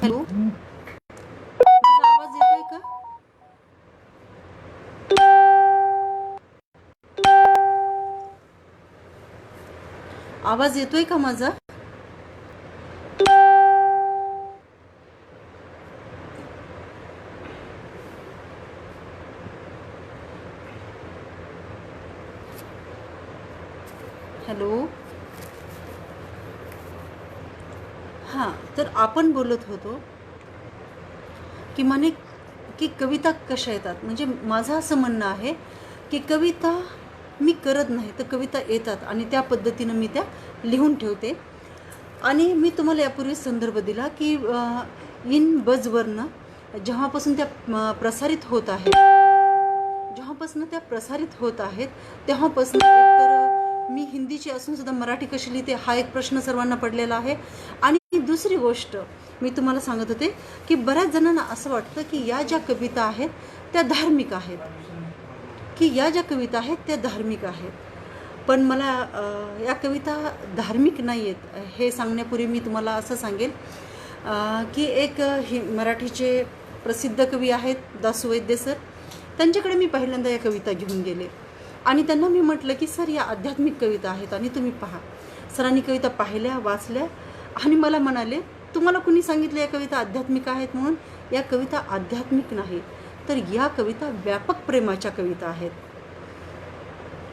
Hello, माझा आवाज येतोय का? आवाज येतोय का माझा? हॅलो. हां, तर आपण बोलत होतो की म्हणे की कविता कशा येतात. म्हणजे माझं असं म्हणणं आहे की कविता मी करत नाही, तर कविता येतात आणि त्या पद्धतीनं मी त्या लिहून ठेवते. आणि मी तुम्हाला यापूर्वी संदर्भ दिला की इन बजवरनं जेव्हापासून त्या प्रसारित होत आहेत, जेव्हापासून त्या प्रसारित होत आहेत तेव्हापासून एकतर मी हिंदीची असून सुद्धा मराठी कशी लिहिते हा एक प्रश्न सर्वांना पडलेला आहे. आणि दुसरी गोष्ट मी तुम्हाला सांगत होते की बऱ्याच जणांना असं वाटतं की या ज्या कविता आहेत त्या धार्मिक आहेत, की या ज्या कविता आहेत त्या धार्मिक आहेत. पण मला या कविता धार्मिक नाही आहेत हे सांगण्यापूर्वी मी तुम्हाला असं सांगेल की एक मराठीचे प्रसिद्ध कवी आहेत दासू वैद्य सर. त्यांच्याकडे मी पहिल्यांदा या कविता घेऊन गेले आणि त्यांना मी म्हटलं की सर या आध्यात्मिक कविता आहेत आणि तुम्ही पहा. सरांनी कविता पाहिल्या, वाचल्या आणि मला म्हणाले तुम्हाला कुणी सांगितलं या कविता आध्यात्मिक आहेत म्हणून? या कविता आध्यात्मिक नाही, तर या कविता व्यापक प्रेमाच्या कविता आहेत.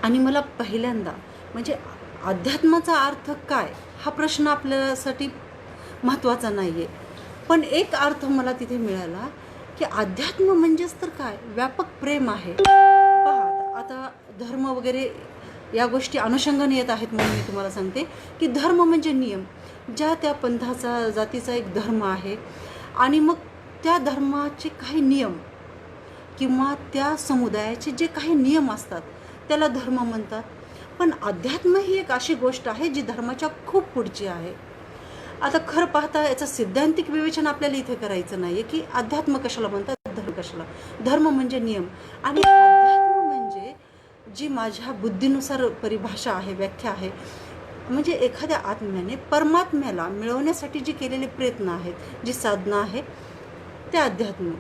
आणि मला पहिल्यांदा म्हणजे अध्यात्माचा अर्थ काय हा प्रश्न आपल्यासाठी महत्त्वाचा नाही आहे, पण एक अर्थ मला तिथे मिळाला की अध्यात्म म्हणजेच तर काय, व्यापक प्रेम आहे. पहा आता धर्म वगैरे या गोष्टी अनुषंगाने येत आहेत म्हणून मी तुम्हाला सांगते की धर्म म्हणजे नियम. ज्या त्या पंथाचा जातीचा एक धर्म आहे आणि मग त्या धर्माचे काही नियम किंवा त्या समुदायाचे जे काही नियम असतात त्याला धर्म म्हणतात. पण अध्यात्म ही एक अशी गोष्ट आहे जी धर्माच्या खूप पुढची आहे. आता खरं पाहता याचं सिद्धांतिक विवेचन आपल्याला इथे करायचं नाही आहे की अध्यात्म कशाला म्हणतात, धर्म कशाला. धर्म म्हणजे नियम आणि अध्यात्म म्हणजे जी माझ्या बुद्धीनुसार परिभाषा आहे, व्याख्या आहे, म्हणजे एखाद्या आत्म्याने परमात्म्याला मिळवण्यासाठी जी केलेले प्रयत्न आहेत, जी साधना आहे ते अध्यात्म.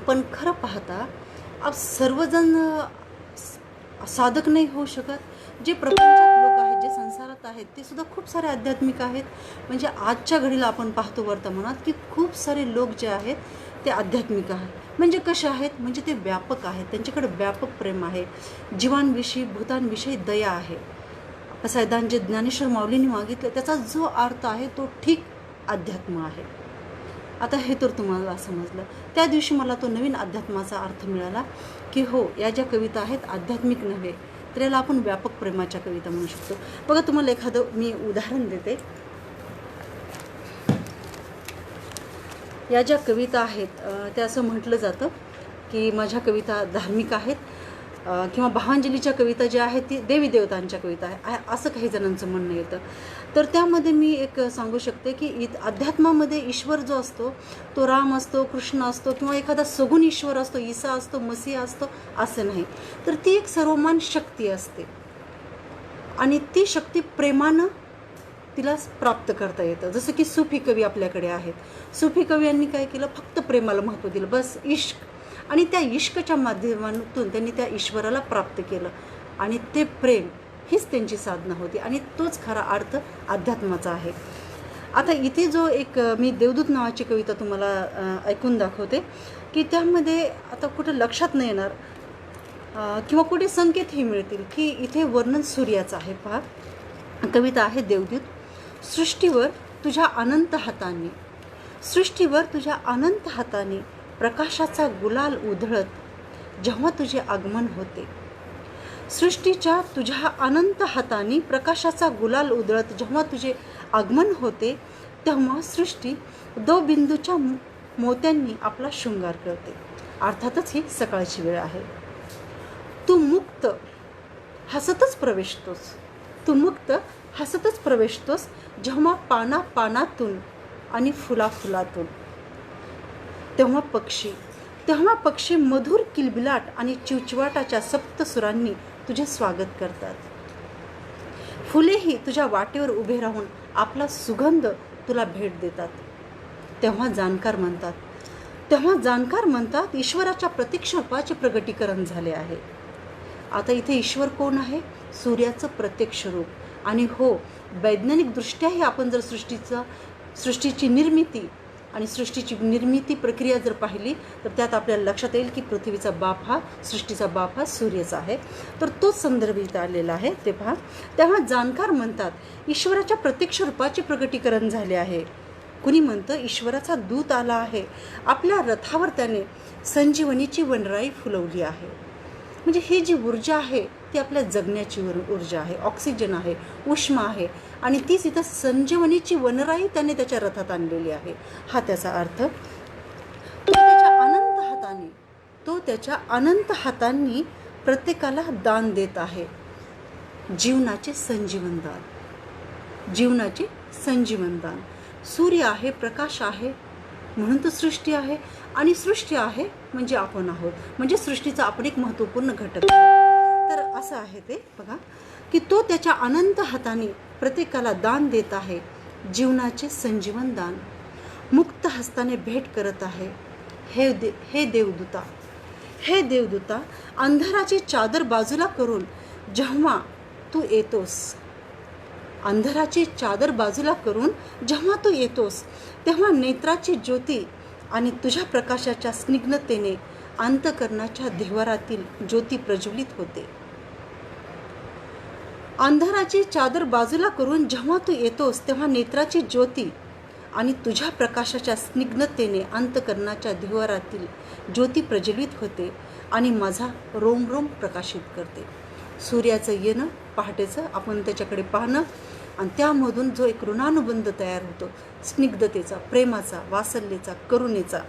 पण खरं पाहता अब सर्वजण साधक नाही होऊ शकत. जे प्रपंचात लोक आहेत, जे संसारात आहेत ते सुद्धा खूप सारे आध्यात्मिक आहेत. म्हणजे आजच्या घडीला आपण पाहतो वर्तमानात की खूप सारे लोक जे आहेत ते आध्यात्मिक आहेत. म्हणजे कसे आहेत, म्हणजे ते व्यापक आहेत, त्यांच्याकडे व्यापक प्रेम आहे, जीवांविषयी भूतांविषयी दया आहे. सायदान जे ज्ञानेश्वर माऊलींनी मागितलं त्याचा जो अर्थ आहे तो ठीक अध्यात्म आहे. आता हे तर तुम्हाला समजलं. त्या दिवशी मला तो नवीन अध्यात्माचा अर्थ मिळाला की हो, या ज्या कविता आहेत आध्यात्मिक नव्हे तर याला आपण व्यापक प्रेमाच्या कविता म्हणू शकतो. बघा तुम्हाला एखादं मी उदाहरण देते. या ज्या कविता आहेत त्या असं म्हटलं जातं की माझ्या कविता धार्मिक आहेत किंवा भावांजलीच्या कविता ज्या आहेत ती देवी देवतांच्या कविता आहे असं काही जणांचं म्हणणं येतं. तर त्यामध्ये मी एक सांगू शकते की अध्यात्मामध्ये ईश्वर जो असतो तो राम असतो, कृष्ण असतो किंवा एखादा सगुण ईश्वर असतो, ईसा असतो, मसीहा असतो असं नाही. तर ती एक सर्वमान शक्ती असते आणि ती शक्ती प्रेमानं तिला प्राप्त करता येतं. जसं की सुफी कवी आपल्याकडे आहेत. सुफी कवियांनी काय केलं, फक्त प्रेमाला महत्त्व दिलं, बस इश्क. आणि त्या इश्कच्या माध्यमातून त्यांनी त्या ईश्वराला प्राप्त केलं आणि ते प्रेम हीच त्यांची साधना होती आणि तोच खरा अर्थ अध्यात्माचा आहे. आता इथे जो एक मी देवदूत नावाची कविता तुम्हाला ऐकून दाखवते की त्यामध्ये आता कुठं लक्षात नाही येणार किंवा कुठे संकेतही मिळतील की इथे वर्णन सूर्याचं आहे. पहा, कविता आहे देवदूत. सृष्टीवर तुझ्या अनंत हाताने, सृष्टीवर तुझ्या अनंत हाताने प्रकाशाचा गुलाल उधळत जेव्हा तुझे आगमन होते. सृष्टीच्या तुझ्या अनंत हाताने प्रकाशाचा गुलाल उधळत जेव्हा तुझे आगमन होते तेव्हा सृष्टी बिंदूच्या मोत्यांनी आपला शृंगार करते. अर्थातच ही सकाळची वेळ आहे. तू मुक्त हसतच प्रवेशतोस, तू मुक्त हसतच प्रवेशतोस जेव्हा पाना पानातून आणि फुला फुलातून. तेव्हा पक्षी मधुर किलबिलाट आणि चिवचिवाटाच्या सप्तसुरांनी तुझे स्वागत करतात. फुलेही तुझ्या वाटेवर उभे राहून आपला सुगंध तुला भेट देतात. तेव्हा जाणकार म्हणतात ईश्वराच्या प्रत्यक्ष रूपाचे प्रगटीकरण झाले आहे. आता इथे ईश्वर कोण आहे? सूर्याचं प्रत्यक्ष रूप. आणि हो, वैज्ञानिकदृष्ट्याही आपण जर सृष्टीची निर्मिती प्रक्रिया जर पाहिली तर त्यात आपल्याला लक्षात येईल की पृथ्वीचा बाप हा, सृष्टीचा बाप हा सूर्यच आहे. तर तोच संदर्भ इथं आलेला आहे. ते पहा, तेव्हा जाणकार म्हणतात ईश्वराच्या प्रत्यक्ष रूपाचे प्रगटीकरण झाले आहे. कुणी म्हणतं ईश्वराचा दूत आला आहे, आपल्या रथावर त्याने संजीवनीची वनराई फुलवली आहे. म्हणजे ही जी ऊर्जा आहे ती आपल्या जगण्याची ऊर्जा आहे, ऑक्सिजन आहे, उष्मा आहे, आणि तीच इथं संजीवनीची वनराई त्याने त्याच्या रथात आणलेली आहे. हा त्याचा अर्थ. तो त्याच्या अनंत हातांनी प्रत्येकाला दान देत आहे. जीवनाचे संजीवन दान. सूर्य आहे, प्रकाश आहे, म्हणून तो सृष्टी आहे, आणि सृष्टी आहे म्हणजे आपण आहोत, म्हणजे सृष्टीचा आपण एक महत्त्वपूर्ण घटक आहे. तर असं आहे ते बघा की तो त्याच्या अनंत हाताने प्रत्येकाला दान देत आहे, जीवनाचे संजीवन दान. मुक्त हस्ताने भेट करत आहे. हे देवदूता, अंधाराची चादर बाजूला करून जेव्हा तू येतोस तेव्हा नेत्राची ज्योती आणि तुझ्या प्रकाशाच्या स्निग्धतेने अंतःकरणाच्या देव्हारातील ज्योती प्रज्वलित होते. अंधाराची चादर बाजूला करून जेव्हा तू येतोस तेव्हा नेत्राची ज्योती आणि तुझ्या प्रकाशाच्या स्निग्धतेने अंतःकरणाच्या देव्हारातील ज्योती प्रज्वलित होते आणि माझा रोम प्रकाशित करते. सूर्याचं येणं, पहाटेचं आपण त्याच्याकडे पाहणं, आणि त्यामधून जो एक ऋणानुबंध तयार होतो, स्निग्धतेचा, प्रेमाचा, वात्सल्याचा, करुणेचा,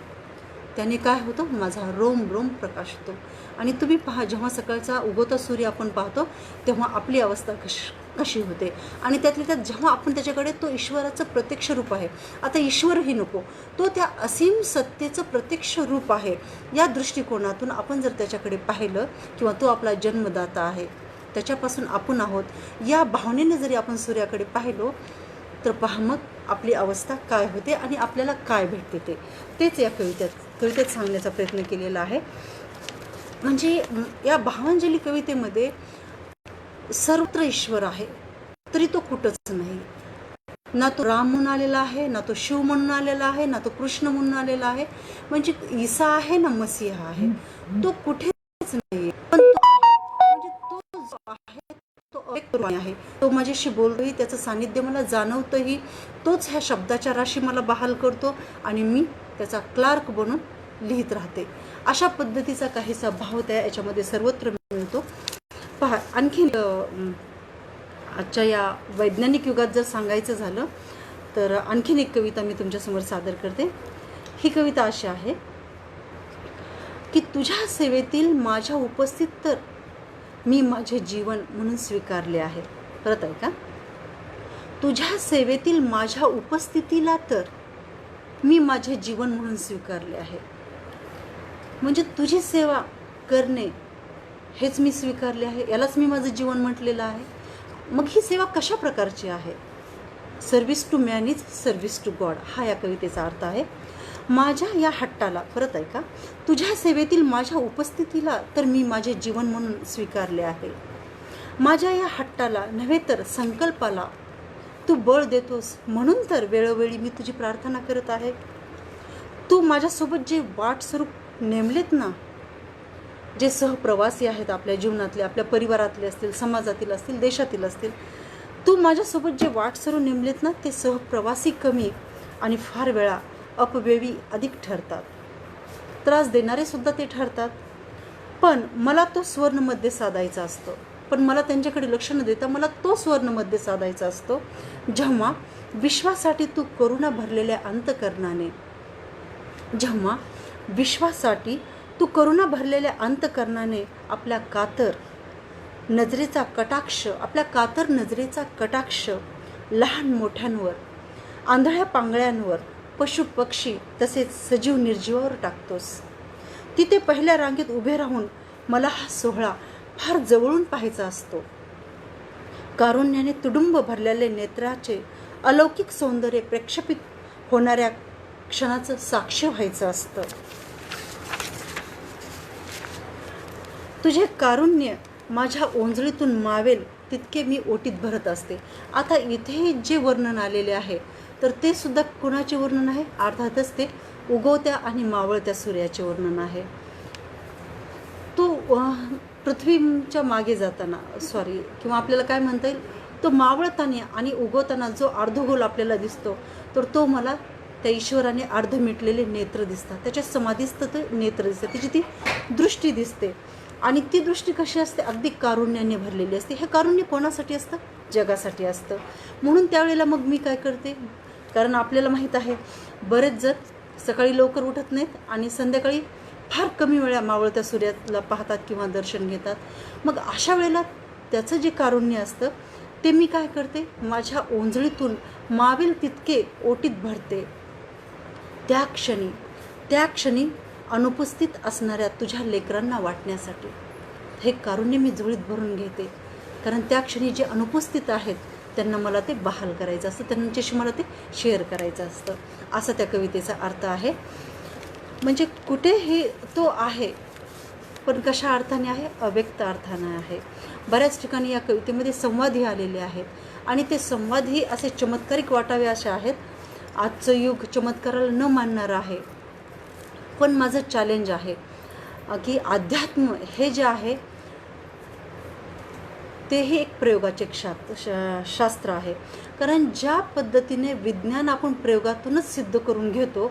त्याने काय होतं? माझा रोम प्रकाश होतो. आणि तुम्ही पहा, जेव्हा सकाळचा उगवता सूर्य आपण पाहतो तेव्हा आपली अवस्था कशी होते. आणि त्यातल्या त्यात जेव्हा आपण त्याच्याकडे, तो ईश्वराचं प्रत्यक्ष रूप आहे. आता ईश्वरही नको, तो त्या असीम सत्तेचं प्रत्यक्ष रूप आहे. या दृष्टिकोनातून आपण जर त्याच्याकडे पाहिलं, किंवा तो आपला जन्मदाता आहे, त्याच्यापासून आपण आहोत, या भावनेने जरी आपण सूर्याकडे पाहिलो तर पहा मग आपली अवस्था काय होते आणि आपल्याला काय भेटते तेच या कवितेत सांगण्याचा प्रयत्न केलेला आहे. म्हणजे या भावांजली कवितेमध्ये सर्वत्र ईश्वर आहे, तरी तो कुठंच नाही. ना तो राम म्हणून आलेला आहे, ना तो शिव म्हणून आलेला आहे, ना तो कृष्ण म्हणून आलेला आहे. म्हणजे ईसा आहे ना मसीहा आहे, तो कुठेच नाही. पण म्हणजे तो जो आहे तो अव्यक्त आहे. तो माझ्याशी बोलतोही, त्याचं सानिध्य मला जाणवतंही, तोच ह्या शब्दाच्या राशी मला बहाल करतो आणि मी त्याचा क्लार्क बनून लिहित राहते. अशा पद्धतीचा काहीसा भाव त्या याच्यामध्ये सर्वत्र मिळतो. पहा, आणखी आजच्या या वैज्ञानिक युगात जर सांगायचं झालं तर आणखीन एक कविता मी तुमच्यासमोर सादर करते. ही कविता अशी आहे की तुझ्या सेवेतील माझ्या उपस्थित तर मी माझे जीवन म्हणून स्वीकारले आहे. परत आहे का? तुझ्या सेवेतील माझ्या उपस्थितीला तर मी माझे जीवन म्हणून स्वीकारले आहे. म्हणजे तुझी सेवा करणे हेच मी स्वीकारले आहे, यालाच मी माझं जीवन म्हटलेलं आहे. मग ही सेवा कशा प्रकारची आहे? Service to man is service to God, हा या कवितेचा अर्थ आहे. माझ्या या हट्टाला, परत आहे का, तुझ्या सेवेतील माझ्या उपस्थितीला तर मी माझे जीवन म्हणून स्वीकारले आहे. माझ्या या हट्टाला नव्हे तर संकल्पाला तू बळ देतोस, म्हणून तर वेळोवेळी मी तुझी प्रार्थना करत आहे. तू माझ्यासोबत जे वाट स्वरूप नेमलेत ना, जे सहप्रवासी आहेत आपल्या जीवनातले, आपल्या परिवारातले असतील, समाजातील असतील, देशातील असतील, तू माझ्यासोबत जे वाटसरू नेमलेत ना, ते सहप्रवासी कमी आणि फार वेळा अपव्ययी अधिक ठरतात. त्रास देणारे सुद्धा ते ठरतात. पण मला तो स्वर्णमध्ये साधायचा असतो. पण मला त्यांच्याकडे लक्ष न देता मला तो स्वर्णमध्ये साधायचा असतो, जेव्हा विश्वासाठी तू करुणा भरलेल्या अंतःकरणाने, आपल्या कातर नजरेचा कटाक्ष लहान मोठ्यांवर, आंधळ्या पांगळ्यांवर, पशु पक्षी तसेच सजीव निर्जीवावर टाकतोस. तिथे पहिल्या रांगेत उभे राहून मला हा सोहळा फार जवळून पाहायचा असतो. कारुण्याने तुडुंब भरलेले नेत्राचे अलौकिक सौंदर्य प्रक्षेपित होणाऱ्या क्षणाचं साक्ष व्हायचं असतं. तुझे कारुण्य माझ्या ओंजळीतून मावेल तितके मी ओटीत भरत असते. आता इथे जे वर्णन आलेले आहे तर ते सुद्धा कुणाचे वर्णन आहे? अर्थातच ते उगवत्या आणि मावळत्या सूर्याचे वर्णन आहे. तो पृथ्वीच्या मागे जाताना किंवा आपल्याला काय म्हणता येईल, तो मावळताना आणि उगवताना जो अर्धगोल आपल्याला दिसतो तर तो मला त्या ईश्वराने अर्ध मिटलेले नेत्र दिसतात. त्याच्या समाधीस्थ ते नेत्र दिसतात, त्याची ती दृष्टी दिसते. आणि ती दृष्टी कशी असते? अगदी कारुण्याने भरलेली असते. हे कारुण्य कोणासाठी असतं? जगासाठी असतं. म्हणून त्यावेळेला मग मी काय करते, कारण आपल्याला माहीत आहे बरेच जण सकाळी लवकर उठत नाहीत आणि संध्याकाळी फार कमी वेळा मावळत्या सूर्याला पाहतात किंवा दर्शन घेतात. मग अशा वेळेला त्याचं जे कारुण्य असतं ते मी काय करते, माझ्या ओंजळीतून मावेल तितके ओटीत भरते. त्या क्षणी अनुपस्थित असणाऱ्या तुझ्या लेकरांना वाटण्यासाठी हे कारुण्य मी झोळीत भरून घेते. कारण त्या क्षणी जे अनुपस्थित आहेत त्यांना मला ते बहाल करायचं असतं, त्यांच्याशी मला ते शेअर करायचं असतं. असा त्या कवितेचा अर्थ आहे. म्हणजे कुठेही तो आहे, पण कशा अर्थाने आहे? अव्यक्त अर्थाने आहे. बऱ्याच ठिकाणी या कवितेमध्ये संवादही आलेले आहेत आणि ते संवादही असे चमत्कारिक वाटावे असे आहेत. आजचं युग चमत्काराला न मानणारं आहे, पण माझं चॅलेंज आहे की अध्यात्म हे जे आहे तेही एक प्रयोगाचे शास्त्र आहे. कारण ज्या पद्धतीने विज्ञान आपण प्रयोगातूनच सिद्ध करून घेतो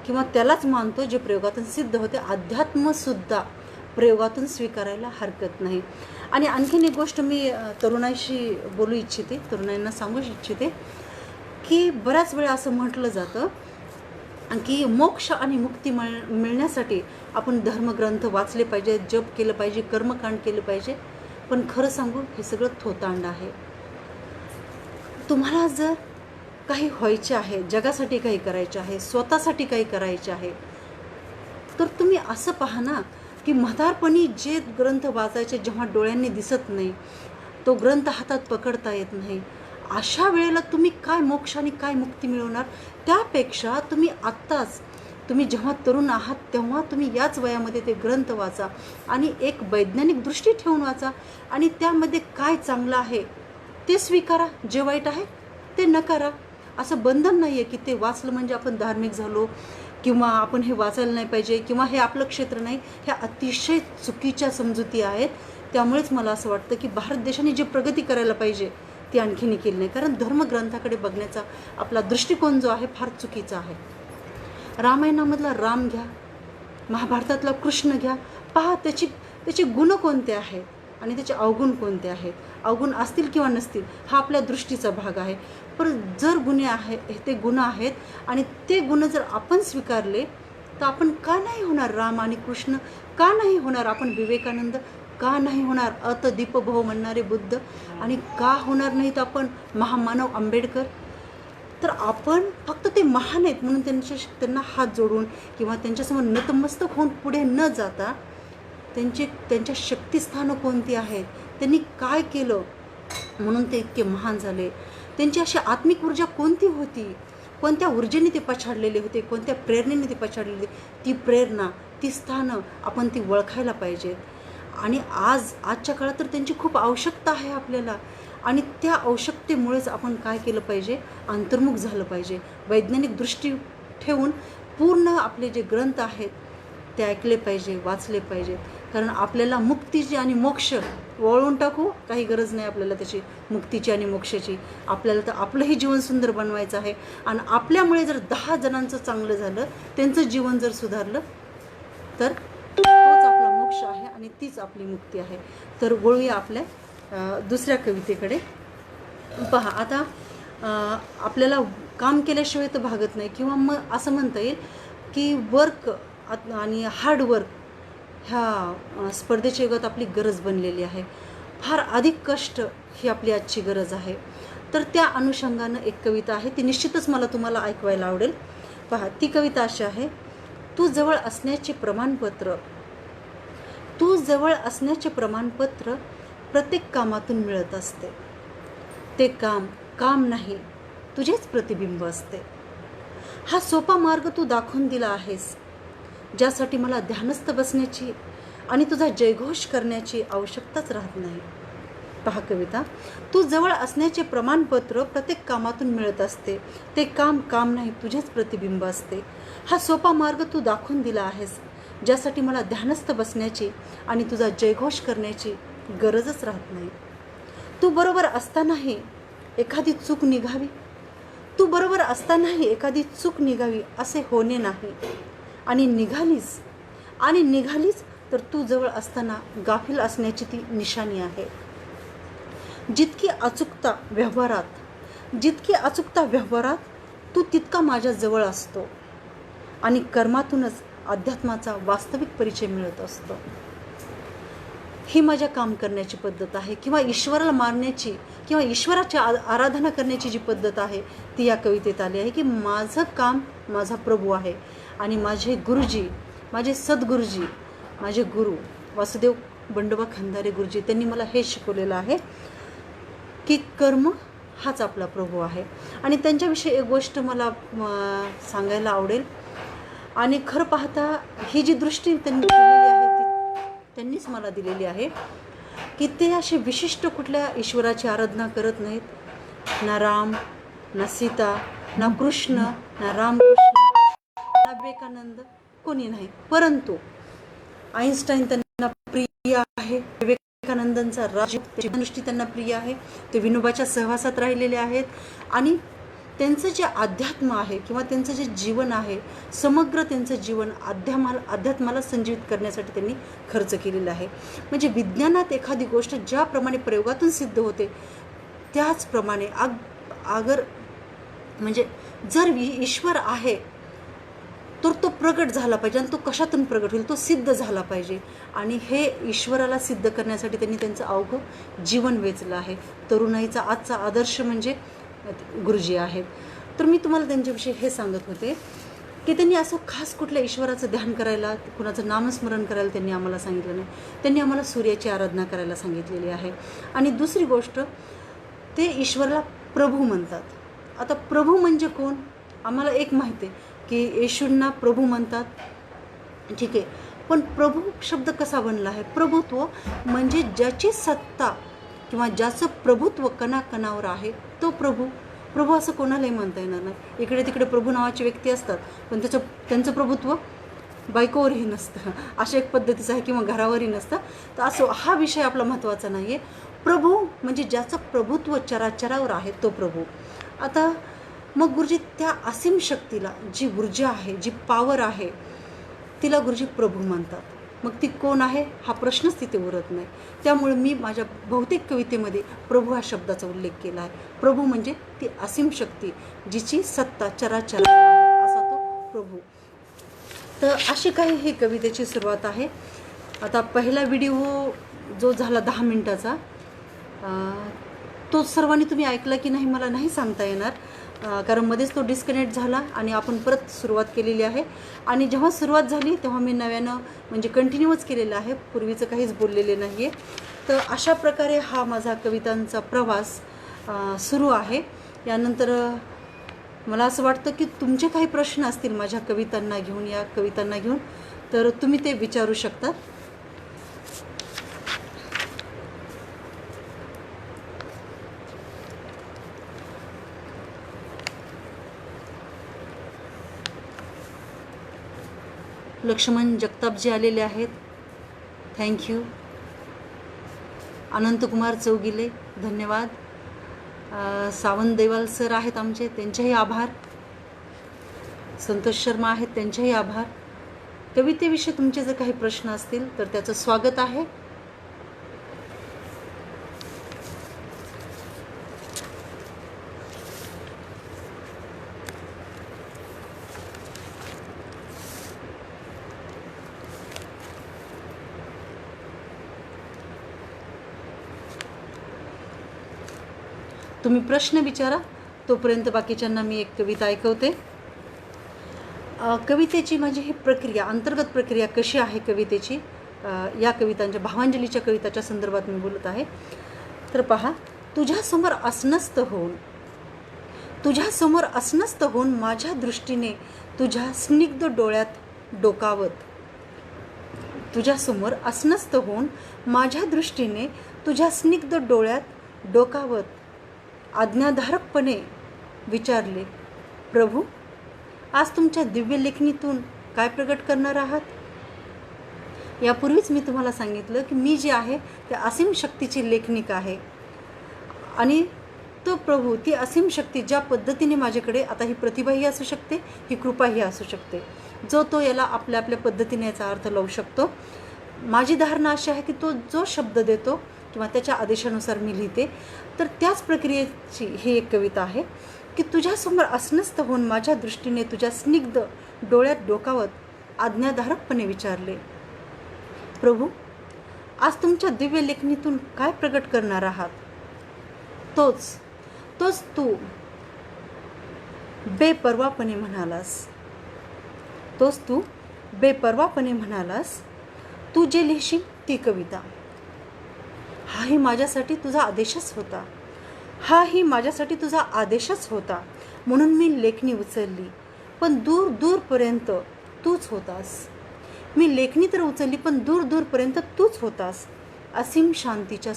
किंवा त्यालाच मानतो जे प्रयोगातून सिद्ध होते, अध्यात्मसुद्धा प्रयोगातून स्वीकारायला हरकत नाही. आणि आणखीन एक गोष्ट मी तरुणाईशी बोलू इच्छिते, तरुणाईंना सांगू इच्छिते की बऱ्याच वेळा असं म्हटलं जातं की मोक्ष आणि मुक्ती मिळण्यासाठी आपण धर्मग्रंथ वाचले पाहिजे, जप केलं पाहिजे, कर्मकांड केलं पाहिजे. पण खरं सांगू, हे सगळं थोतांड आहे. तुम्हाला जर काही व्हायचे आहे, जगासाठी काही करायचे आहे, स्वतःसाठी काही करायचे आहे, तर तुम्ही असं पहा ना की म्हातारपणी जे ग्रंथ वाचायचे जेव्हा डोळ्यांनी दिसत नाही, तो ग्रंथ हातात पकडता येत नाही, अशा वेळेला तुम्ही काय मोक्ष आणि काय मुक्ती मिळवणार? त्यापेक्षा तुम्ही जेव्हा तरुण आहात तेव्हा तुम्ही याच वयामध्ये ते ग्रंथ वाचा आणि एक वैज्ञानिक दृष्टी ठेवून वाचा आणि त्यामध्ये काय चांगलं आहे ते स्वीकारा, जे वाईट आहे ते नकारा. असं बंधन नाही आहे की ते वाचलं म्हणजे आपण धार्मिक झालो किंवा आपण हे वाचायला नाही पाहिजे किंवा हे आपलं क्षेत्र नाही. ह्या अतिशय चुकीच्या समजुती आहेत. त्यामुळेच मला असं वाटतं की भारत देशाने जी प्रगती करायला पाहिजे ती आणखीन केली नाही. कारण धर्मग्रंथाकडे बघण्याचा आपला दृष्टिकोन जो आहे फार चुकीचा आहे. रामायणामधला राम घ्या, महाभारतातला कृष्ण घ्या, पहा त्याचे गुण कोणते आहेत आणि त्याचे अवगुण कोणते आहेत. अवगुण असतील किंवा नसतील हा आपल्या दृष्टीचा भाग आहे. पण जर ते गुण आहेत आणि ते गुण जर आपण स्वीकारले तर आपण का नाही होणार राम आणि कृष्ण? का नाही होणार आपण विवेकानंद? का नाही होणार अत दीपभव म्हणणारे बुद्ध? आणि का होणार नाहीत आपण महामानव आंबेडकर? तर आपण फक्त ते महान आहेत म्हणून त्यांना हात जोडून किंवा त्यांच्यासमोर नतमस्तक होऊन पुढे न जाता त्यांच्या शक्तिस्थानं कोणती आहेत, त्यांनी काय केलं म्हणून ते इतके महान झाले, त्यांची अशी आत्मिक ऊर्जा कोणती होती, कोणत्या ऊर्जेने ते पछाडलेले होते, कोणत्या प्रेरणेने ते पछाडलेले, ती प्रेरणा, ती स्थानं आपण ती ओळखायला पाहिजेत. आणि आजच्या काळात तर त्यांची खूप आवश्यकता आहे आपल्याला. आणि त्या आवश्यकतेमुळेच आपण काय केलं पाहिजे, अंतर्मुख झालं पाहिजे. वैज्ञानिक दृष्टी ठेवून पूर्ण आपले जे ग्रंथ आहेत ते ऐकले पाहिजे, वाचले पाहिजेत. कारण आपल्याला मुक्तीची आणि मोक्ष वळवून टाकू काही गरज नाही आपल्याला त्याची, मुक्तीची आणि मोक्षाची. आपल्याला तर आपलंही जीवन सुंदर बनवायचं आहे आणि आपल्यामुळे जर 10 जणांचं चांगलं झालं, त्यांचं जीवन जर सुधारलं तर तोच आपला मोक्ष आहे आणि तीच आपली मुक्ती आहे. तर वळूया आपल्या दुसऱ्या कवितेकडे. पहा, आता आपल्याला काम केल्याशिवाय तर भागत नाही किंवा मग असं म्हणता येईल की वर्क आणि हार्डवर्क ह्या स्पर्धेच्या युगात आपली गरज बनलेली आहे. फार अधिक कष्ट ही आपली आजची गरज आहे. तर त्या अनुषंगानं एक कविता आहे, ती निश्चितच मला तुम्हाला ऐकवायला आवडेल. पहा, ती कविता अशी आहे. तू जवळ असण्याचे प्रमाणपत्र प्रत्येक कामातून मिळत असते. ते काम नाही, तुझेच प्रतिबिंब असते. हा सोपा मार्ग तू दाखवून दिला आहेस, ज्यासाठी मला ध्यानस्थ बसण्याची आणि तुझा जयघोष करण्याची आवश्यकताच राहत नाही. पहा कविता, तू जवळ असण्याचे प्रमाणपत्र प्रत्येक कामातून मिळत असते. ते काम काम नाही, तुझेच प्रतिबिंब असते. हा सोपा मार्ग तू दाखवून दिला आहेस, ज्यासाठी मला ध्यानस्थ बसण्याची आणि तुझा जयघोष करण्याची गरजच राहत नाही. तू बरोबर असतानाही एखादी चूक निघावी, तू बरोबर असतानाही एखादी चूक निघावी असे होणे नाही. आणि निघालीच तर तू जवळ असताना गाफील असण्याची ती निशाणी आहे. जितकी अचूकता व्यवहारात तू तितका माझ्या जवळ असतो आणि कर्मातूनच अध्यात्माचा वास्तविक परिचय मिळत असतो. ही माझ्या काम करण्याची पद्धत आहे, किंवा ईश्वराला मानण्याची किंवा ईश्वराची आराधना करण्याची जी पद्धत आहे ती या कवितेत आली आहे. की माझं काम माझा प्रभू आहे आणि माझे गुरुजी, माझे सद्गुरुजी, माझे गुरु वासुदेव बंडोबा खंदारे गुरुजी, त्यांनी मला हे शिकवलेलं आहे की कर्म हाच आपला प्रभू आहे. आणि त्यांच्याविषयी एक गोष्ट मला सांगायला आवडेल. आणि खरं पाहता ही जी दृष्टी त्यांनी केलेली आहे ती त्यांनीच मला दिलेली आहे की ते असे विशिष्ट कुठल्या ईश्वराची आराधना करत नाहीत. ना राम, ना सीता, ना कृष्ण, ना रामकृष्ण, ना विवेकानंद, कोणी नाही. परंतु आईन्स्टाईन त्यांना प्रिय आहे, विवेकानंदांचा राजयोग दृष्टी त्यांना प्रिय आहे. ते विनोबाच्या सहवासात राहिलेले आहेत आणि त्यांचं जे अध्यात्म आहे किंवा त्यांचं जे जीवन आहे, समग्र त्यांचं जीवन अध्यात्माला संजीवित करण्यासाठी त्यांनी खर्च केलेला आहे. म्हणजे विज्ञानात एखादी गोष्ट ज्याप्रमाणे प्रयोगातून सिद्ध होते त्याचप्रमाणे म्हणजे जर ईश्वर आहे तर तो प्रगट झाला पाहिजे आणि तो कशातून प्रगट होईल, तो सिद्ध झाला पाहिजे. आणि हे ईश्वराला सिद्ध करण्यासाठी त्यांनी त्यांचं अवघं जीवन वेचलं आहे. तरुणाईचा आजचा आदर्श म्हणजे गुरुजी आहेत. तर मी तुम्हाला त्यांच्याविषयी हे सांगत होते की त्यांनी असं खास कुठल्या ईश्वराचं ध्यान करायला, कुणाचं नामस्मरण करायला त्यांनी आम्हाला सांगितलं नाही. त्यांनी आम्हाला सूर्याची आराधना करायला सांगितलेली आहे. आणि दुसरी गोष्ट, ते ईश्वराला प्रभू म्हणतात. आता प्रभू म्हणजे कोण? आम्हाला एक माहिती आहे की येशूंना प्रभू म्हणतात, ठीक आहे. पण प्रभू शब्द कसा बनला आहे? प्रभुत्व म्हणजे ज्याची सत्ता किंवा ज्याचं प्रभुत्व कणाकणावर आहे तो प्रभू. प्रभू असं कोणालाही म्हणता येणार नाही. इकडे तिकडे प्रभू नावाची व्यक्ती असतात पण त्यांचं प्रभुत्व बायकोवरही नसतं, अशा एक पद्धतीचं आहे, किंवा घरावरही नसतं. तर असं हा विषय आपला महत्त्वाचा नाही आहे. प्रभू म्हणजे ज्याचं प्रभुत्व चराचरावर आहे तो प्रभू. आता मग गुरुजी त्या असीम शक्तीला, जी ऊर्जा आहे, जी पॉवर आहे, तिला गुरुजी प्रभू म्हणतात. मग ती कोण आहे हा प्रश्नच तिथे उरत नाही. त्यामुळे मी माझ्या बहुतेक कवितेमध्ये प्रभू हा शब्दाचा उल्लेख केला आहे. प्रभू म्हणजे ती असीम शक्ती जिची सत्ता चराचरावर आहे, असा तो प्रभू. तर अशी काही ही कवितेची सुरुवात आहे. आता पहिला व्हिडिओ जो झाला 10 मिनिटाचा, तो सर्वांनी तुम्ही ऐकला की नाही मला नाही सांगता येणार, कारण मध्येच तो डिस्कनेक्ट झाला आणि आपण परत सुरुवात केलेली आहे. आणि जेव्हा सुरुवात झाली तेव्हा मी नव्यानं म्हणजे कंटिन्यूच केलेलं आहे, पूर्वीचं काहीच बोललेले नाही आहे. तर अशा प्रकारे हा माझा कवितांचा प्रवास सुरू आहे. यानंतर मला असं वाटतं की तुमचे काही प्रश्न असतील माझ्या कवितांना घेऊन, या कवितांना घेऊन, तर तुम्ही ते विचारू शकता. लक्ष्मण जगतापजी आलेले आहेत, थँक्यू. अनंतकुमार चौगिले धन्यवाद. सावंत देवाल सर आहेत आमचे, त्यांचेही आभार. संतोष शर्मा आहेत, त्यांचेही आभार. कवितेविषयी तुमचे जर काही प्रश्न असतील तर त्याचं स्वागत आहे. तुम्ही प्रश्न विचारा, तोपर्यंत बाकीच्यांना मी एक कविता ऐकवते. कवितेची माझी ही प्रक्रिया, अंतर्गत प्रक्रिया कशी आहे कवितेची, या कवितांच्या, भावांजलीच्या कविताच्या संदर्भात मी बोलत आहे. तर पहा, तुझ्यासमोर अस्वस्थ होऊन तुझ्यासमोर अस्वस्थ होऊन माझ्या दृष्टीने तुझ्या स्निग्ध डोळ्यात डोकावत. तुझ्यासमोर अस्वस्थ होऊन माझ्या दृष्टीने तुझ्या स्निग्ध डोळ्यात डोकावत आज्ञाधारकपणे विचारले, प्रभू, आज तुमच्या दिव्य लेखणीतून काय प्रगट करणार आहात? यापूर्वीच मी तुम्हाला सांगितलं की मी जे आहे ते असीम शक्तीची लेखनिक आहे. आणि तो प्रभू, ती असीम शक्ती ज्या पद्धतीने माझ्याकडे, आता ही प्रतिभाही असू शकते, ही कृपाही असू शकते, जो तो याला आपल्या आपल्या पद्धतीने याचा अर्थ लावू शकतो. माझी धारणा अशी आहे की तो जो शब्द देतो किंवा त्याच्या आदेशानुसार मी लिहिते. तर त्याच प्रक्रियेची ही एक कविता आहे की तुझ्यासमोर अस्वस्थ होऊन माझ्या दृष्टीने तुझ्या स्निग्ध डोळ्यात डोकावत आज्ञाधारकपणे विचारले, प्रभू, आज तुमच्या दिव्य लेखणीतून काय प्रगट करणार आहात? तोच तू बेपर्वापणे म्हणालास. तू जे लिहिशील ती कविता. हाही माझ्यासाठी तुझा आदेशच होता. म्हणून मी लेखणी उचलली, पण दूरपर्यंत तूच होतास. मी लेखणी तर उचलली, पण दूरपर्यंत तूच होतास. असीम शांतीच्या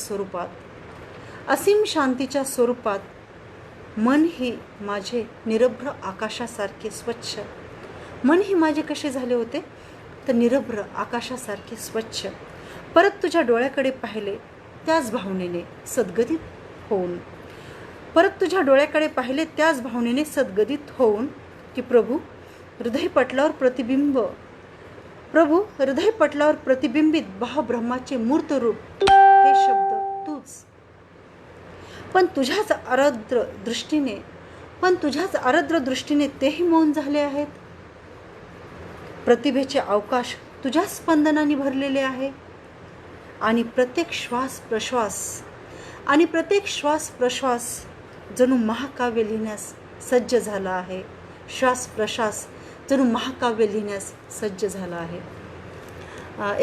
स्वरूपात मन ही माझे निरभ्र आकाशासारखे स्वच्छ. मन ही माझे कसे झाले होते तर निरभ्र आकाशासारखे स्वच्छ. परत तुझ्या डोळ्याकडे पाहिले त्याच भावनेने सद्गदित होऊन की प्रभू, हृदयपटलावर प्रतिबिंबित भावब्रह्माचे मूर्त रूप हे शब्द तूच. पण तुझ्याच आर्द्र दृष्टीने तेही मौन झाले आहेत. प्रतिभेचे अवकाश तुझ्या स्पंदनाने भरलेले आहे. आणि प्रत्येक श्वास प्रश्वास जणू महाकाव्य लिहिण्यास सज्ज झाला आहे. श्वास प्रश्वास जणू महाकाव्य लिहिण्यास सज्ज झाला आहे.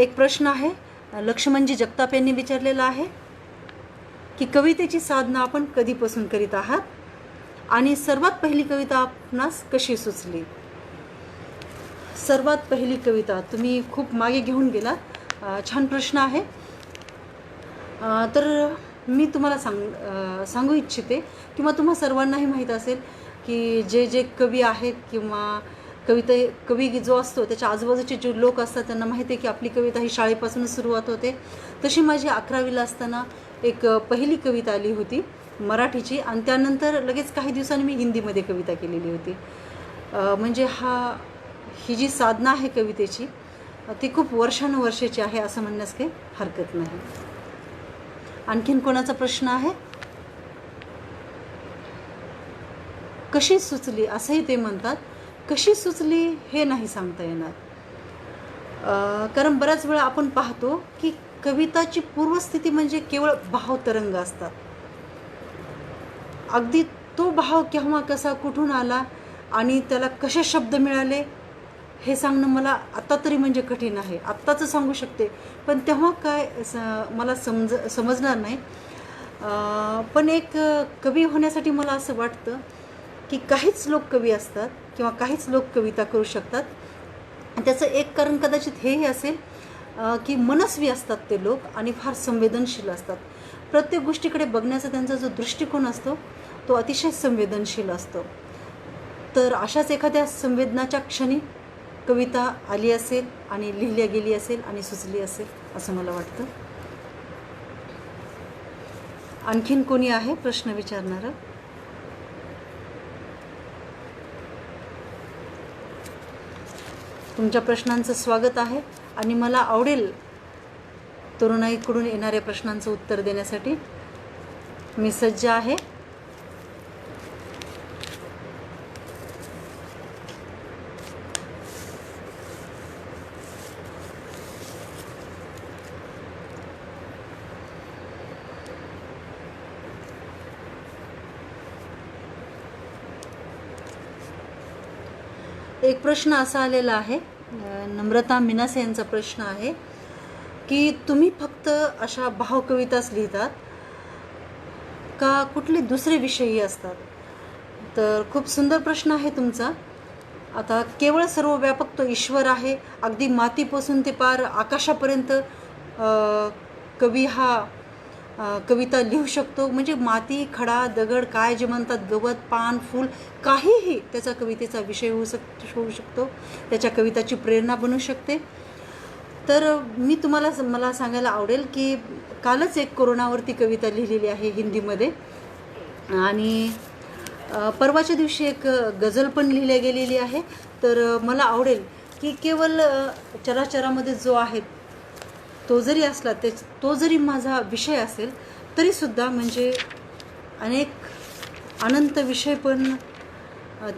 एक प्रश्न आहे, लक्ष्मणजी जगताप यांनी विचारलेला आहे की कवितेची साधना आपण कधीपासून करीत आहात आणि सर्वात पहिली कविता आपणास कशी सुचली? सर्वात पहिली कविता तुम्ही खूप मागे घेऊन गेलात. छान प्रश्न आहे. तर मी तुम्हाला सांगू इच्छिते किंवा तुम्हा सर्वांनाही माहीत असेल की जे कवी आहेत किंवा कवी जो असतो त्याच्या आजूबाजूचे जे लोक असतात त्यांना माहिती आहे की आपली कविता ही शाळेपासूनच सुरुवात होते. तशी माझी 11वीला असताना एक पहिली कविता आली होती मराठीची, आणि त्यानंतर लगेच काही दिवसांनी मी हिंदीमध्ये कविता केलेली होती. म्हणजे ही जी साधना आहे कवितेची ती खूप वर्षानुवर्षाची आहे असं म्हणण्यास काही हरकत नाही. आणखीन कोणाचा प्रश्न आहे? कशी सुचली असंही ते म्हणतात. कशी सुचली हे नाही सांगता येणार. कारण बऱ्याच वेळा आपण पाहतो की कविताची पूर्वस्थिती म्हणजे केवळ भावतरंग असतात. अगदी तो भाव केव्हा कसा कुठून आला आणि त्याला कसे शब्द मिळाले हे सांगणं मला आत्ता तरी म्हणजे कठीण आहे. आत्ताचं सांगू शकते पण तेव्हा काय मला समजणार नाही. पण एक कवी होण्यासाठी मला असं वाटतं की काहीच लोक कवी असतात किंवा काहीच लोक कविता करू शकतात. त्याचं एक कारण कदाचित हेही असेल की मनस्वी असतात ते लोक आणि फार संवेदनशील असतात. प्रत्येक गोष्टीकडे बघण्याचा त्यांचा जो दृष्टिकोन असतो तो अतिशय संवेदनशील असतो. तर अशाच एखाद्या संवेदनाच्या क्षणी कविता आली असेल आणि लिहिल्या गेली असेल आणि सुचली असेल असं मला वाटतं. आणखीन कोणी आहे प्रश्न विचारणारं? तुमच्या प्रश्नांचं स्वागत आहे आणि मला आवडेल तरुणाईकडून येणाऱ्या प्रश्नांचं उत्तर देण्यासाठी. मी सज्ज आहे. एक प्रश्न असा आलेला आहे, नम्रता मिनासे यांचा प्रश्न आहे की तुम्ही फक्त अशा भावकविताच लिहितात का कुठले दुसरे विषयही असतात? तर खूप सुंदर प्रश्न आहे तुमचा. आता केवळ सर्व व्यापक तो ईश्वर आहे. अगदी मातीपासून ते पार आकाशापर्यंत कवी हा कविता लिहू शकतो. म्हणजे माती, खडा, दगड, काय जे म्हणतात, गवत, पान, फूल, काहीही त्याचा कवितेचा विषय होऊ शकतो. त्याच्या कविताची प्रेरणा बनू शकते. तर मी मला सांगायला आवडेल की कालच एक कोरोनावरती कविता लिहिलेली आहे हिंदीमध्ये, आणि परवाच्या दिवशी एक गझल पण लिहिल्या गेलेली आहे. तर मला आवडेल की केवळ चराचरामध्ये जो आहे तो जरी असला, तो जरी माझा विषय असेल तरीसुद्धा म्हणजे अनेक अनंत विषय पण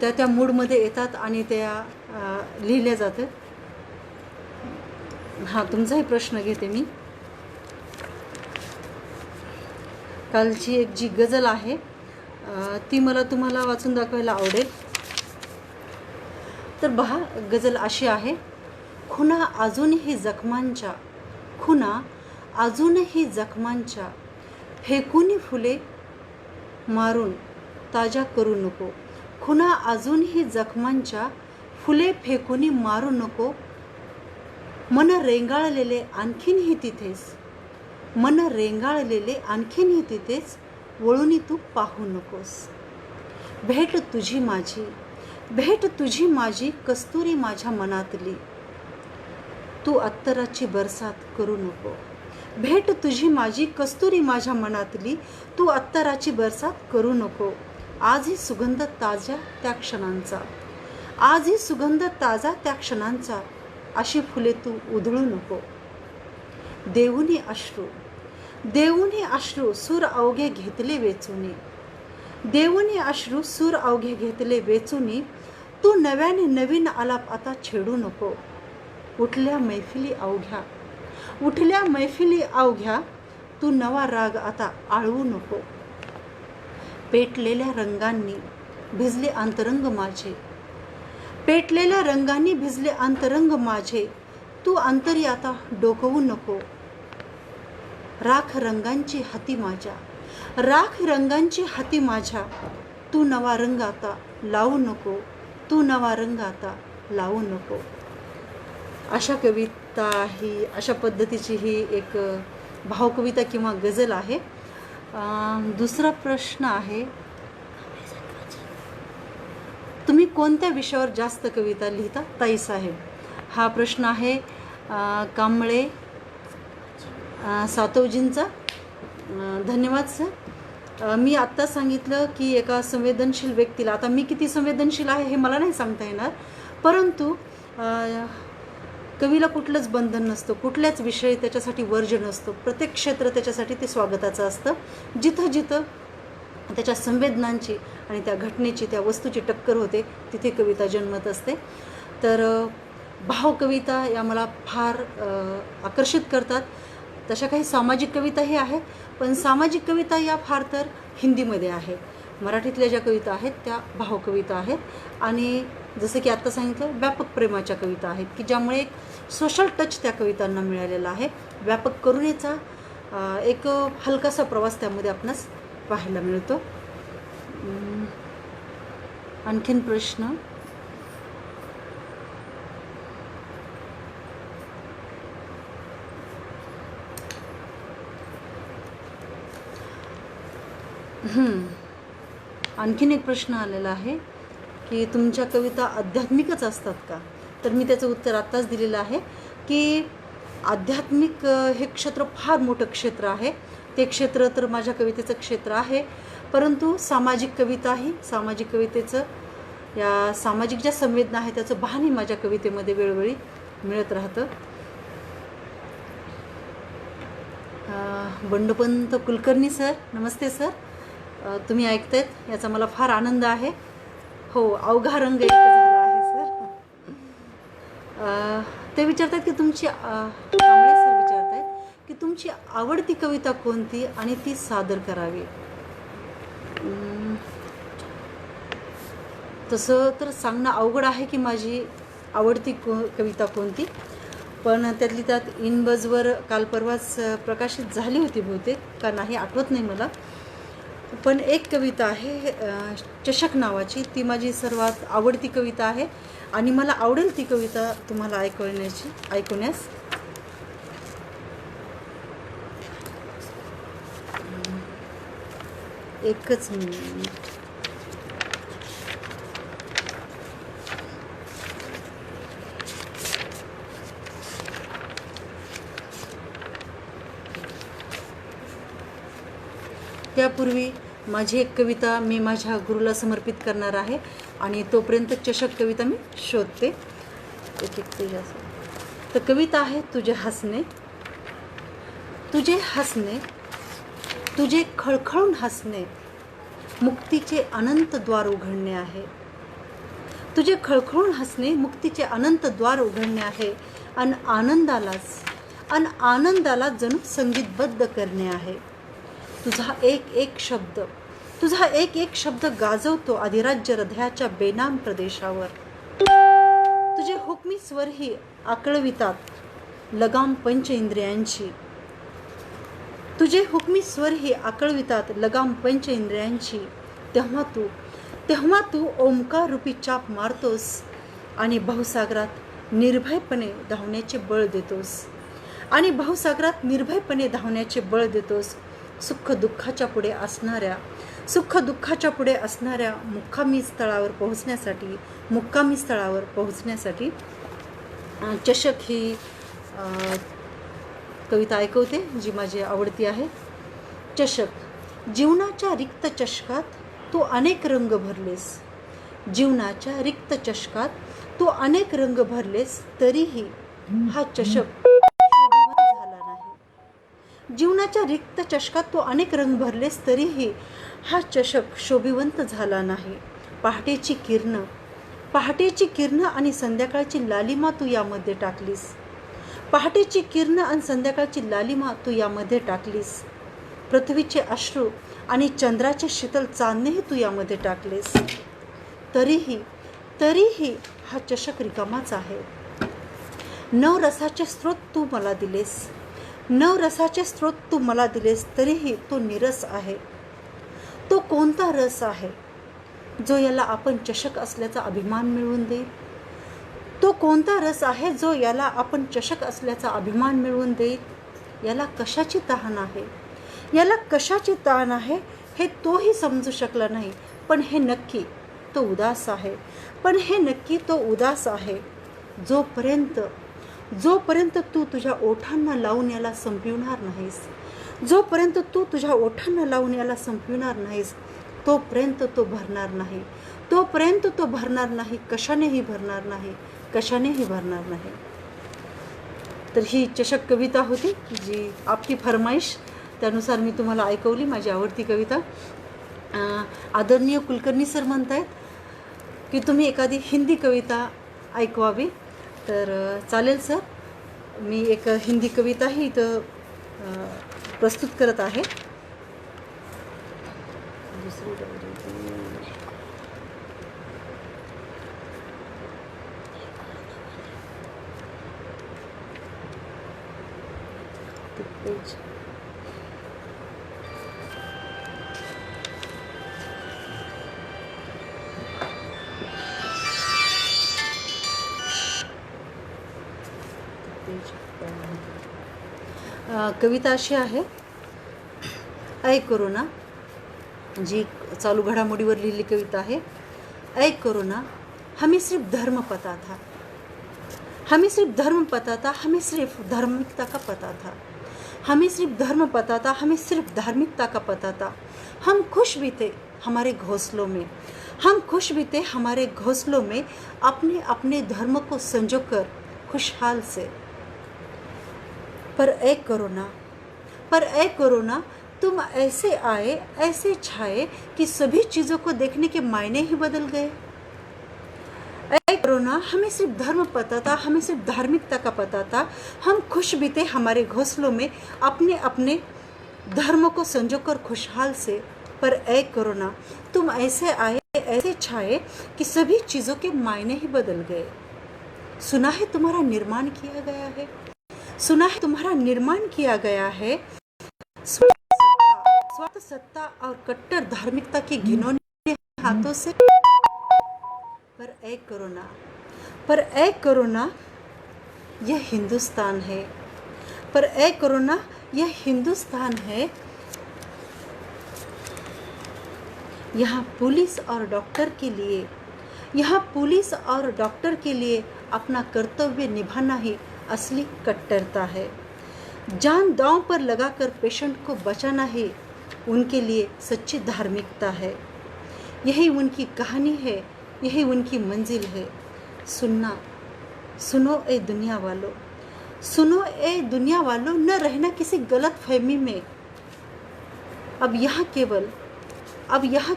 त्या मूडमध्ये येतात आणि त्या लिहिल्या जातात. हां, तुमचाही प्रश्न घेते मी. कालची एक जी गझल आहे ती मला तुम्हाला वाचून दाखवायला आवडेल. तर पहा, गझल अशी आहे. खुणा अजूनही जखमांच्या फेकून फुले मारून ताज्या करू नको. खुणा अजूनही जखमांच्या फुले फेकून मारू नको. मन रेंगाळलेले आणखीनही तिथेच वळून तू पाहू नकोस. भेट तुझी माझी कस्तुरी माझ्या मनातली, तू अत्तराची बरसात करू नको. भेट तुझी माझी कस्तुरी माझ्या मनातली, तू अत्तराची बरसात करू नको. आजही सुगंध ताजा त्या क्षणांचा, अशी फुले तू उधळू नको. देऊनी अश्रू सूर अवघे घेतले वेचूनी, तू नव्याने नवीन आलाप आता छेडू नको. उठल्या मैफिली अवघ्या तू नवा राग आता आळवू नको. पेटलेल्या रंगांनी भिजले अंतरंग माझे, तू अंतरी आता डोकवू नको. राख रंगांची हाती माझ्या, तू नवा रंग आता लावू नको. अशा कविता अशा पद्धतीची ही एक भावकविता किंवा गझल आहे. दुसरा प्रश्न आहे, तुम्ही कोणत्या विषयावर जास्त कविता लिहिता ताई साहेब? हा प्रश्न आहे कांबळे सातवजींचा. धन्यवाद सर. मी आत्ता सांगितलं की एका संवेदनशील व्यक्तीला, आता मी किती संवेदनशील आहे हे मला नाही सांगता येणार, परंतु कवीला कुठलंच बंधन नसतं, कुठल्याच विषय त्याच्यासाठी वर्ज्य नसतो. प्रत्येक क्षेत्र त्याच्यासाठी ते स्वागताचं असतं. जिथं त्याच्या संवेदनांची आणि त्या घटनेची, त्या वस्तूची टक्कर होते, तिथे कविता जन्मत असते. तर भावकविता या मला फार आकर्षित करतात. तशा काही सामाजिक कविताही आहेत, पण सामाजिक कविता या फार तर हिंदीमध्ये आहे. मराठीतल्या ज्या कविता आहेत त्या भावकविता आहेत, आणि जसं की आत्ता सांगितलं, व्यापक प्रेमाच्या कविता आहेत की ज्यामुळे एक सोशल टच त्या कवितांना मिळालेला आहे. व्यापक करुणेचा एक हलकासा प्रवास त्यामध्ये आपणास पाहायला मिळतो. आणखीन प्रश्न? आणखीन एक प्रश्न आलेला आहे की तुमच्या कविता आध्यात्मिकच असतात का? तर मी त्याचं उत्तर आत्ताच दिलेलं आहे की आध्यात्मिक हे क्षेत्र फार मोठं क्षेत्र आहे. ते क्षेत्र तर माझ्या कवितेचं क्षेत्र आहे, परंतु सामाजिक कवितेचं या सामाजिक ज्या संवेदना आहेत त्याचं भानही माझ्या कवितेमध्ये वेळोवेळी मिळत राहतं. बंडोपंत कुलकर्णी सर, नमस्ते सर. तुम्ही ऐकतायत याचा मला फार आनंद आहे. हो, अवघा रंग एक झाला आहे सर. ते विचारतात की तुमची कांबळे सर विचारतायत की तुमची आवडती कविता कोणती आणि ती सादर करावी. तसं तर सांगणं अवघड आहे की माझी आवडती कविता कोणती, पण त्यातली त्यात इनबजवर काल परवाच प्रकाशित झाली होती बहुतेक, का नाही आठवत नाही मला. पण एक कविता आहे चषक नावाची, ती माझी सर्वात आवडती कविता आहे आणि मला आवडेल ती कविता तुम्हाला ऐकवण्यास. एकच मिनिट. त्यापूर्वी माझी एक कविता मी माझ्या गुरुला समर्पित करणार आहे आणि तोपर्यंत चषक कविता मी शोधते. एक एक पेज असं. तर कविता आहे तुझे हसणे. तुझे हसणे, तुझे खळखळून हसणे, मुक्तीचे अनंत द्वार उघडणे आहे. तुझे खळखळून हसणे मुक्तीचे अनंत द्वार उघडणे आहे. आनंदाला जणू संगीतबद्ध करणे आहे. तुझा एक एक शब्द गाजवतो अधिराज्य हृदयाच्या बेनाम प्रदेशावर. तुझे हुकमी स्वरही आकळवितात लगाम पंच इंद्रियांची. तुझे हुकमी स्वरही आकळवितात लगाम पंच इंद्रियांची. तेव्हा तू ओंकार रूपी चाप मारतोस आणि बहुसागरात निर्भयपणे धावण्याचे बळ देतोस. सुख दुःखाच्या पुढे असणाऱ्या मुक्कामी स्थळावर पोहोचण्यासाठी चषक ही कविता ऐकवते जी माझी आवडती आहे. चषक. जीवनाच्या रिक्त चषकात तू अनेक रंग भरलेस, तरीही हा चषक झाला नाही. जीवनाच्या रिक्त चषकात तू अनेक रंग भरलेस, तरीही हा चषक शोभिवंत झाला नाही. पहाटेची किरण आणि संध्याकाळची लालिमा तू यामध्ये टाकलीस. पृथ्वीचे अश्रू आणि चंद्राचे शीतल चांदणेही तू यामध्ये टाकलेस. तरीही हा चषक रिकामाच आहे. नवरसाचे स्रोत तू मला दिलेस, तरीही तो निरस आहे. तो कोणता रस आहे जो याला आपण चषक असल्याचा अभिमान मिळवून देईल? याला कशाची तहान आहे हे तोही समजू शकला नाही. पण हे नक्की तो उदास आहे. जोपर्यंत तू तुझ्या ओठांना लावून याला संपविणार नाहीस, तोपर्यंत तो भरणार नाही. कशानेही भरणार नाही. तर ही चषक कविता होती जी आपली फरमाईश त्यानुसार मी तुम्हाला ऐकवली, माझी आवडती कविता. आदरणीय कुलकर्णी सर म्हणतायत की तुम्ही एखादी हिंदी कविता ऐकवावी. तर चालेल सर, मी एक हिंदी कविताही इथं प्रस्तुत करत आहे. कविता अशी आहे. ऐ कोरोना, जी चालू घडामोडीवर लिहिलेली कविता आहे. ऐ कोरोना, हमें सिर्फ धर्म पता था, हमें सिर्फ धार्मिकता का पता था. हम खुश भी थे हमारे घोंसलों में, अपने धर्म को संजोकर खुशहाल से. पर ऐ कोरोना, तुम ऐसे आए, ऐसे छाए कि सभी चीज़ों को देखने के मायने ही बदल गए. ऐ कोरोना, हमें सिर्फ धर्म पता था, हमें सिर्फ धार्मिकता का पता था. हम खुश भी थे हमारे घोंसलों में, अपने धर्म को संजोकर खुशहाल से. पर ऐ कोरोना, तुम ऐसे आए, ऐसे छाए कि सभी चीज़ों के मायने ही बदल गए. सुना है तुम्हारा निर्माण किया गया है, तो सत्ता और कट्टर धार्मिकता के घिनौने हाथों से पर ए कोरोना यह हिंदुस्तान है, पर ए कोरोना यह हिंदुस्तान है। यहाँ पुलिस और डॉक्टर के लिए अपना कर्तव्य निभाना ही असली कट्टरता है। जान दांव पर लगाकर पेशेंट को बचाना ही उनके लिए सच्ची धार्मिकता है। यही उनकी कहानी है, यही उनकी मंजिल है। सुनो ए दुनिया वालों, न रहना किसी गलत फहमी में। अब यहाँ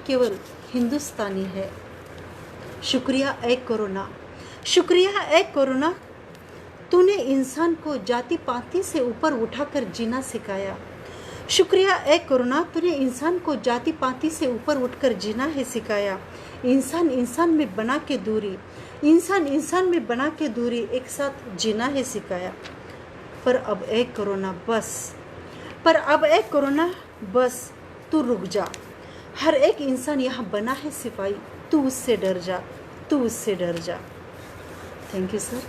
केवल हिंदुस्तानी है। शुक्रिया ए कोरोना, तूने इंसान को जाति पाति से ऊपर उठाकर जीना सिखाया। शुक्रिया ए कोरोना, तूने इंसान को जाति पाति से ऊपर उठकर जीना है सिखाया। इंसान में बना के दूरी एक साथ जीना है सिखाया। पर अब ए कोरोना बस तू रुक जा। हर एक इंसान यहाँ बना है सिपाही, तू उससे डर जा। Thank you sir.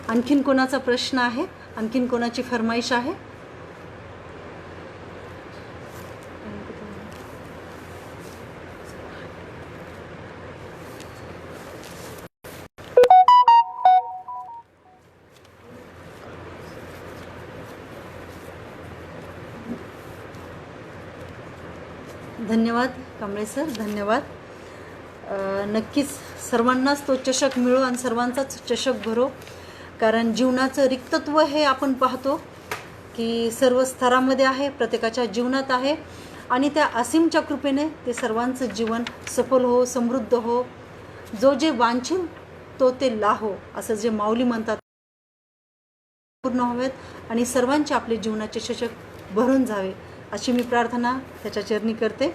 आणखीन कोणाचा प्रश्न आहे? आणखीन कोणाची फरमाईश आहे? धन्यवाद कांबळे सर, धन्यवाद. नक्कीच सर्वांनाच तो चषक मिळो आणि सर्वांचाच चषक भरो. कारण जीवनाचं रिक्तत्व हे आपण पाहतो की सर्व स्तरामध्ये आहे, प्रत्येकाच्या जीवनात आहे आणि त्या असीमच्या कृपेने ते सर्वांचं जीवन सफल हो, समृद्ध हो. जो जे वांछील तो ते लाहो, असं जे माऊली म्हणतात पूर्ण व्हावेत आणि सर्वांचे आपले जीवनाचे चषक भरून जावे अशी मी प्रार्थना त्याच्या चरणी करते.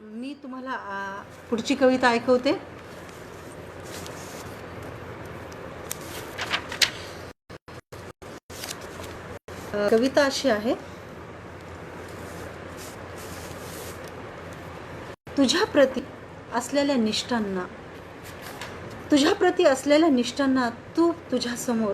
मी तुम्हाला पुढची कविता ऐकवते. कविता अशी आहे. तुझ्या प्रती असलेल्या निष्ठांना तू तुझ्यासमोर